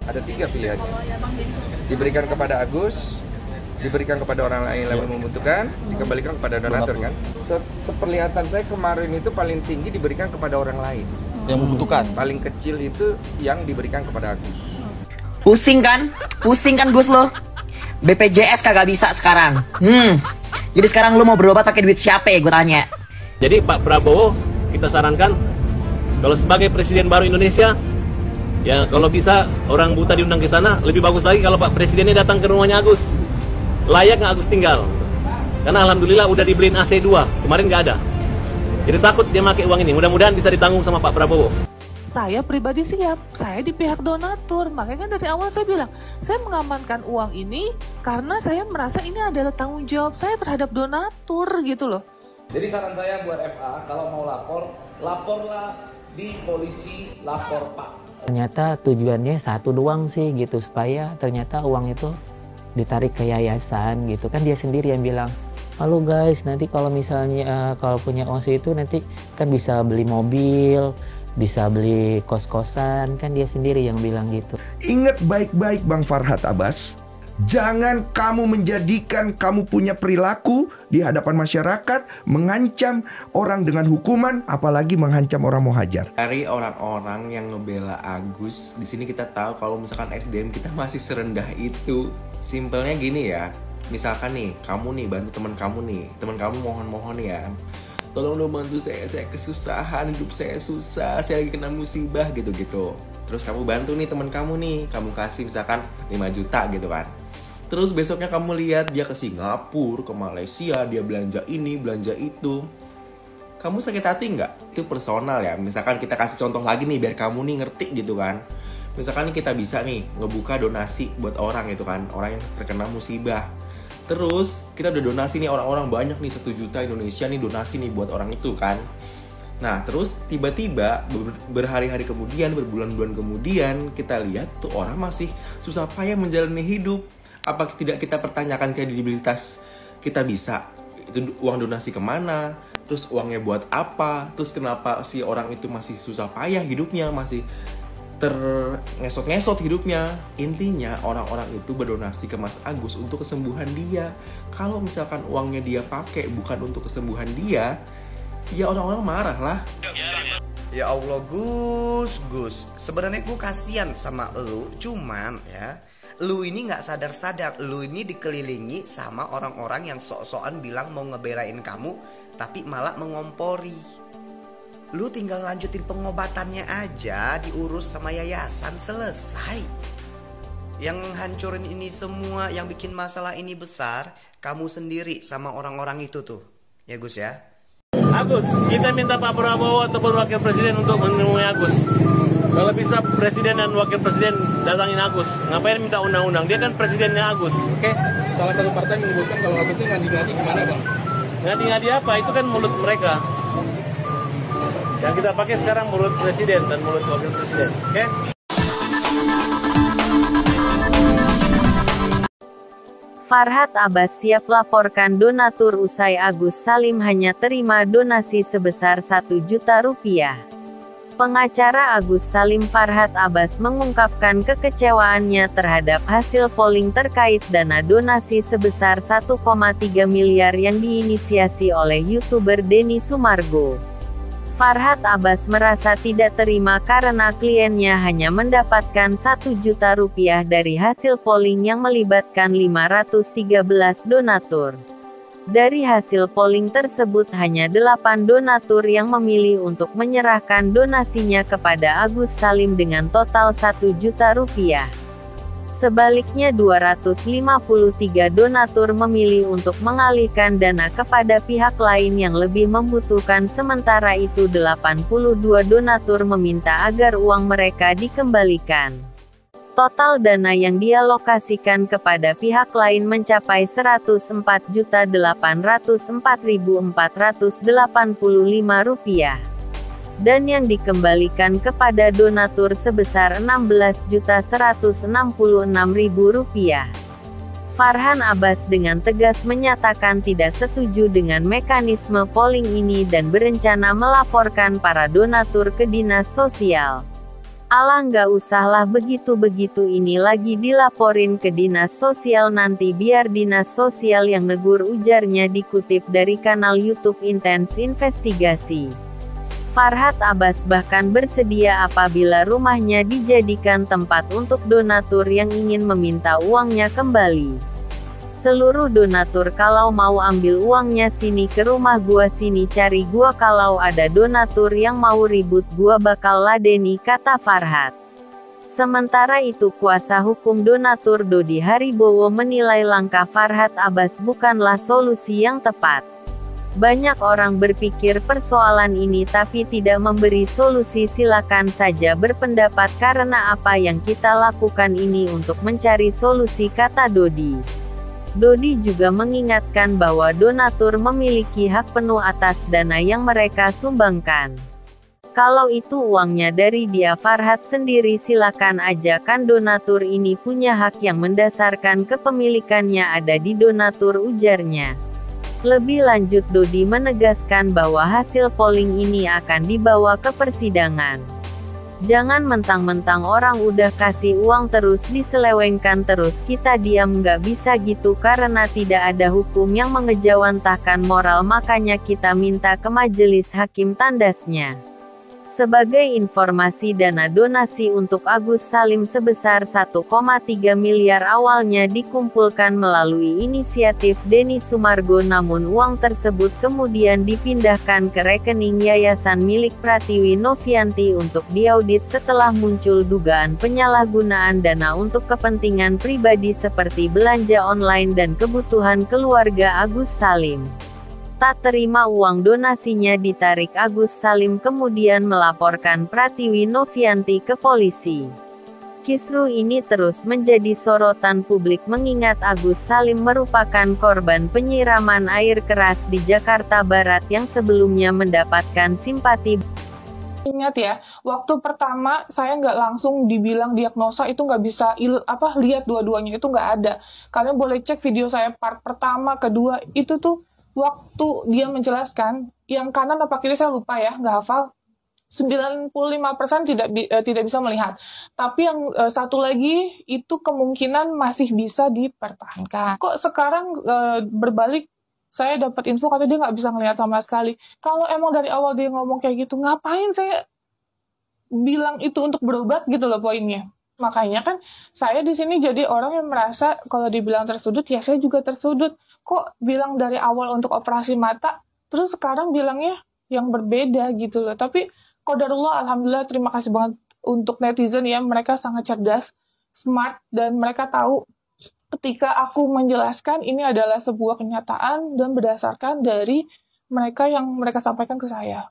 Ada 3 pilihan. Diberikan kepada Agus, diberikan kepada orang lain yang membutuhkan, dikembalikan kepada donatur kan. Seperlihatan saya kemarin itu paling tinggi diberikan kepada orang lain yang membutuhkan. Paling kecil itu yang diberikan kepada Agus. Pusing kan Gus lo. BPJS kagak bisa sekarang. Jadi sekarang lu mau berobat pakai duit siapa ya, gue tanya. Jadi Pak Prabowo kita sarankan kalau sebagai presiden baru Indonesia, ya kalau bisa orang buta diundang ke sana, lebih bagus lagi kalau Pak Presidennya datang ke rumahnya Agus. Layak nggak Agus tinggal? Karena alhamdulillah udah dibeliin AC 2, kemarin nggak ada. Jadi takut dia pakai uang ini, mudah-mudahan bisa ditanggung sama Pak Prabowo. Saya pribadi siap, saya di pihak donatur. Makanya kan dari awal saya bilang, saya mengamankan uang ini karena saya merasa ini adalah tanggung jawab saya terhadap donatur gitu loh. Jadi saran saya buat FA, kalau mau lapor, laporlah di polisi lapor Pak. Ternyata tujuannya satu doang sih gitu, supaya ternyata uang itu ditarik ke yayasan gitu kan. Dia sendiri yang bilang, halo guys, nanti kalau misalnya kalau punya uang itu nanti kan bisa beli mobil, bisa beli kos-kosan, kan dia sendiri yang bilang gitu. Ingat baik-baik Bang Farhad Abbas, jangan kamu menjadikan kamu punya perilaku di hadapan masyarakat mengancam orang dengan hukuman, apalagi mengancam orang mau hajar. Dari orang-orang yang ngebela Agus, di sini kita tahu kalau misalkan SDM kita masih serendah itu. Simpelnya gini ya, misalkan nih, kamu nih bantu teman kamu mohon-mohon ya, tolong dong bantu saya kesusahan, hidup saya susah, saya lagi kena musibah gitu-gitu. Terus kamu bantu nih teman kamu nih, kamu kasih misalkan 5 juta gitu kan. Terus besoknya kamu lihat dia ke Singapura, ke Malaysia, dia belanja ini, belanja itu. Kamu sakit hati nggak? Itu personal ya. Misalkan kita kasih contoh lagi nih biar kamu nih ngerti gitu kan. Misalkan nih kita bisa nih ngebuka donasi buat orang gitu kan, orang yang terkena musibah. Terus kita udah donasi nih orang-orang banyak nih, 1 juta Indonesia nih donasi nih buat orang itu kan. Nah terus tiba-tiba berhari-hari kemudian, berbulan-bulan kemudian kita lihat tuh orang masih susah payah menjalani hidup. Apa tidak kita pertanyakan kredibilitas kita bisa? Itu uang donasi kemana? Terus uangnya buat apa? Terus kenapa si orang itu masih susah payah hidupnya, masih ngesot-ngesot hidupnya. Intinya orang-orang itu berdonasi ke Mas Agus untuk kesembuhan dia. Kalau misalkan uangnya dia pakai bukan untuk kesembuhan dia, ya orang-orang marah lah. Ya Allah Gus, sebenarnya gue kasihan sama lu, cuman ya lu ini nggak sadar-sadar, lu ini dikelilingi sama orang-orang yang sok-sokan bilang mau ngebelain kamu, tapi malah mengompori. Lu tinggal lanjutin pengobatannya aja, diurus sama yayasan, selesai. Yang hancurin ini semua, yang bikin masalah ini besar, kamu sendiri sama orang-orang itu tuh. Ya Gus ya. Agus, kita minta Pak Prabowo ataupun Wakil Presiden untuk menemui Agus. Kalau bisa Presiden dan Wakil Presiden datangin Agus. Ngapain minta undang-undang? Dia kan Presidennya Agus. Oke? Salah satu partai menyebutkan kalau Agus ini ngadi-ngadi gimana Bang? Ngadi-ngadi apa? Itu kan mulut mereka. Yang kita pakai sekarang mulut Presiden dan mulut Wakil Presiden. Oke? Farhad Abbas siap laporkan donatur usai Agus Salim hanya terima donasi sebesar 1 juta rupiah. Pengacara Agus Salim Farhad Abbas mengungkapkan kekecewaannya terhadap hasil polling terkait dana donasi sebesar 1,3 miliar yang diinisiasi oleh YouTuber Denny Sumargo. Farhad Abbas merasa tidak terima karena kliennya hanya mendapatkan 1 juta rupiah dari hasil polling yang melibatkan 513 donatur. Dari hasil polling tersebut hanya 8 donatur yang memilih untuk menyerahkan donasinya kepada Agus Salim dengan total 1 juta rupiah. Sebaliknya 253 donatur memilih untuk mengalihkan dana kepada pihak lain yang lebih membutuhkan, sementara itu 82 donatur meminta agar uang mereka dikembalikan. Total dana yang dialokasikan kepada pihak lain mencapai Rp104.004.485. Dan yang dikembalikan kepada donatur sebesar Rp16.166.000. Farhad Abbas dengan tegas menyatakan tidak setuju dengan mekanisme polling ini dan berencana melaporkan para donatur ke dinas sosial. Alah nggak usahlah begitu-begitu, ini lagi dilaporin ke dinas sosial, nanti biar dinas sosial yang negur, ujarnya dikutip dari kanal YouTube Intens Investigasi. Farhad Abbas bahkan bersedia apabila rumahnya dijadikan tempat untuk donatur yang ingin meminta uangnya kembali. Seluruh donatur kalau mau ambil uangnya sini ke rumah gua, sini cari gua, kalau ada donatur yang mau ribut gua bakal ladeni, kata Farhad. Sementara itu kuasa hukum donatur Dodi Haribowo menilai langkah Farhad Abbas bukanlah solusi yang tepat. Banyak orang berpikir persoalan ini tapi tidak memberi solusi. Silakan saja berpendapat karena apa yang kita lakukan ini untuk mencari solusi, kata Dodi. Dodi juga mengingatkan bahwa donatur memiliki hak penuh atas dana yang mereka sumbangkan. Kalau itu uangnya dari dia Farhad sendiri, silakan aja, kan donatur ini punya hak yang mendasarkan kepemilikannya ada di donatur, ujarnya. Lebih lanjut Dodi menegaskan bahwa hasil polling ini akan dibawa ke persidangan. Jangan mentang-mentang orang udah kasih uang terus diselewengkan terus kita diam, nggak bisa gitu karena tidak ada hukum yang mengejawantahkan moral, makanya kita minta ke majelis hakim, tandasnya. Sebagai informasi, dana donasi untuk Agus Salim sebesar 1,3 miliar awalnya dikumpulkan melalui inisiatif Denny Sumargo, namun uang tersebut kemudian dipindahkan ke rekening yayasan milik Pratiwi Novianti untuk diaudit setelah muncul dugaan penyalahgunaan dana untuk kepentingan pribadi seperti belanja online dan kebutuhan keluarga Agus Salim. Tak terima uang donasinya ditarik, Agus Salim kemudian melaporkan Pratiwi Novianti ke polisi. Kisru ini terus menjadi sorotan publik mengingat Agus Salim merupakan korban penyiraman air keras di Jakarta Barat yang sebelumnya mendapatkan simpati. Ingat ya, waktu pertama saya nggak langsung dibilang diagnosa, itu nggak bisa lihat dua-duanya, itu nggak ada. Kalian boleh cek video saya part pertama, kedua, itu tuh waktu dia menjelaskan, yang kanan apa kiri saya lupa ya, nggak hafal, 95% tidak bisa melihat. Tapi yang satu lagi itu kemungkinan masih bisa dipertahankan. Kok sekarang berbalik, saya dapat info katanya dia nggak bisa melihat sama sekali. Kalau emang dari awal dia ngomong kayak gitu, ngapain saya bilang itu untuk berobat gitu loh poinnya. Makanya kan saya di sini jadi orang yang merasa kalau dibilang tersudut, ya saya juga tersudut. Kok bilang dari awal untuk operasi mata, terus sekarang bilangnya yang berbeda gitu loh. Tapi qadarullah, alhamdulillah, terima kasih banget untuk netizen ya, mereka sangat cerdas, smart, dan mereka tahu ketika aku menjelaskan ini adalah sebuah kenyataan dan berdasarkan dari mereka yang mereka sampaikan ke saya.